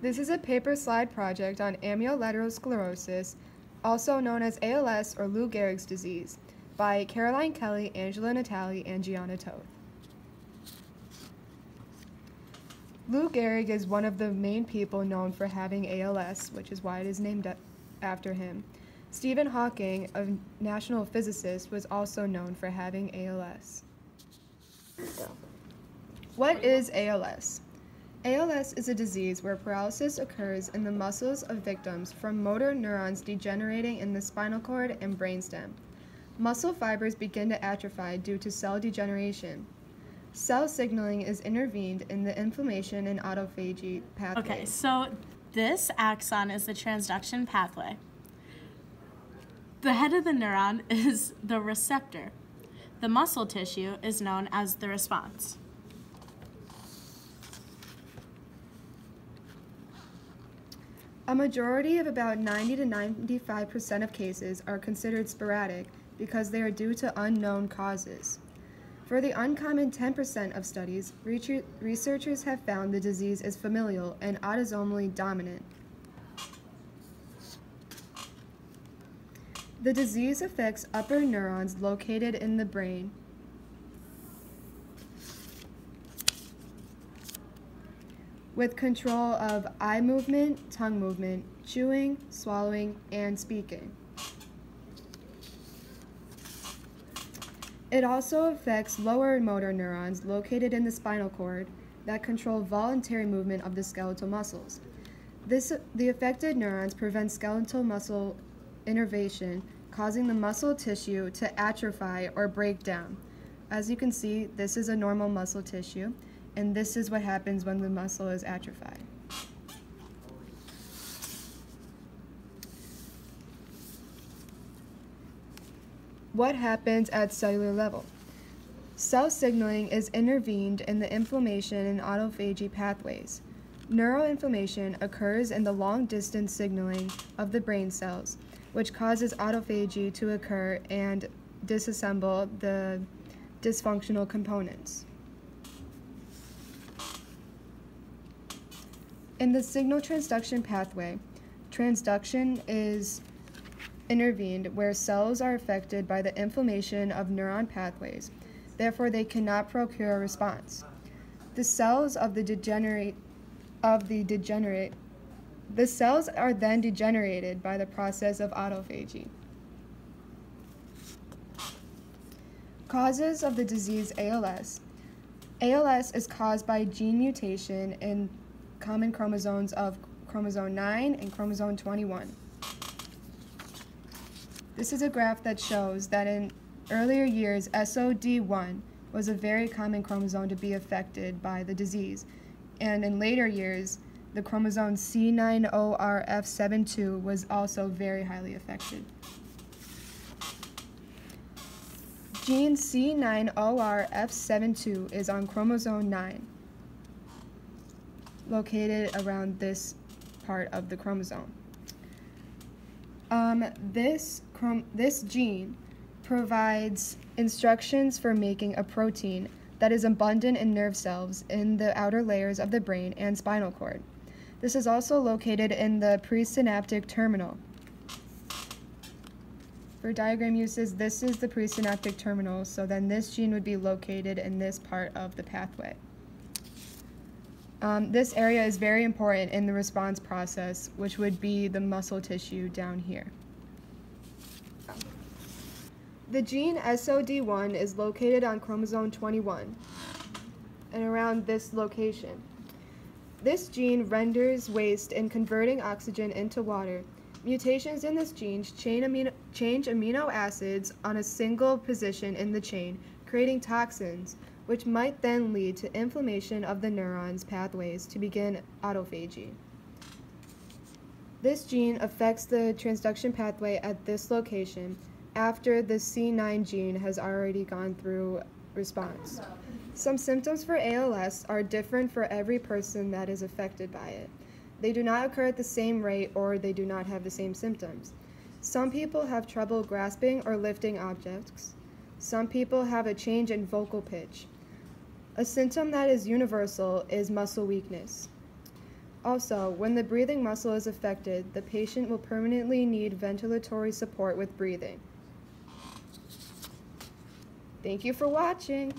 This is a paper slide project on amyolateral sclerosis, also known as ALS or Lou Gehrig's disease, by Caroline Kelly, Angela Natale, and Gianna Toth. Lou Gehrig is one of the main people known for having ALS, which is why it is named after him. Stephen Hawking, a national physicist, was also known for having ALS. What is ALS? ALS is a disease where paralysis occurs in the muscles of victims from motor neurons degenerating in the spinal cord and brainstem. Muscle fibers begin to atrophy due to cell degeneration. Cell signaling is intervened in the inflammation and autophagy pathway. Okay, so this axon is the transduction pathway. The head of the neuron is the receptor. The muscle tissue is known as the response. A majority of about 90 to 95% of cases are considered sporadic because they are due to unknown causes. For the uncommon 10% of studies, researchers have found the disease is familial and autosomally dominant. The disease affects upper neurons located in the brain. With control of eye movement, tongue movement, chewing, swallowing, and speaking. It also affects lower motor neurons located in the spinal cord that control voluntary movement of the skeletal muscles. The affected neurons prevent skeletal muscle innervation, causing the muscle tissue to atrophy or break down. As you can see, this is a normal muscle tissue, and this is what happens when the muscle is atrophied. What happens at cellular level? Cell signaling is intervened in the inflammation and autophagy pathways. Neuroinflammation occurs in the long-distance signaling of the brain cells, which causes autophagy to occur and disassemble the dysfunctional components. In the signal transduction pathway, transduction is intervened where cells are affected by the inflammation of neuron pathways. Therefore, they cannot procure a response. The cells are then degenerated by the process of autophagy. Causes of the disease ALS. ALS is caused by gene mutation in common chromosomes of chromosome 9 and chromosome 21. This is a graph that shows that in earlier years, SOD1 was a very common chromosome to be affected by the disease, and in later years, the chromosome C9orf72 was also very highly affected. Gene C9orf72 is on chromosome 9, located around this part of the chromosome. This gene provides instructions for making a protein that is abundant in nerve cells in the outer layers of the brain and spinal cord. This is also located in the presynaptic terminal. For diagram uses, this is the presynaptic terminal, so then this gene would be located in this part of the pathway. This area is very important in the response process, which would be the muscle tissue down here. The gene SOD1 is located on chromosome 21 and around this location. This gene renders waste in converting oxygen into water. Mutations in this gene change amino acids on a single position in the chain, creating toxins, which might then lead to inflammation of the neurons' pathways to begin autophagy. This gene affects the transduction pathway at this location after the C9 gene has already gone through response. Some symptoms for ALS are different for every person that is affected by it. They do not occur at the same rate or they do not have the same symptoms. Some people have trouble grasping or lifting objects. Some people have a change in vocal pitch. A symptom that is universal is muscle weakness. Also, when the breathing muscle is affected, the patient will permanently need ventilatory support with breathing. Thank you for watching.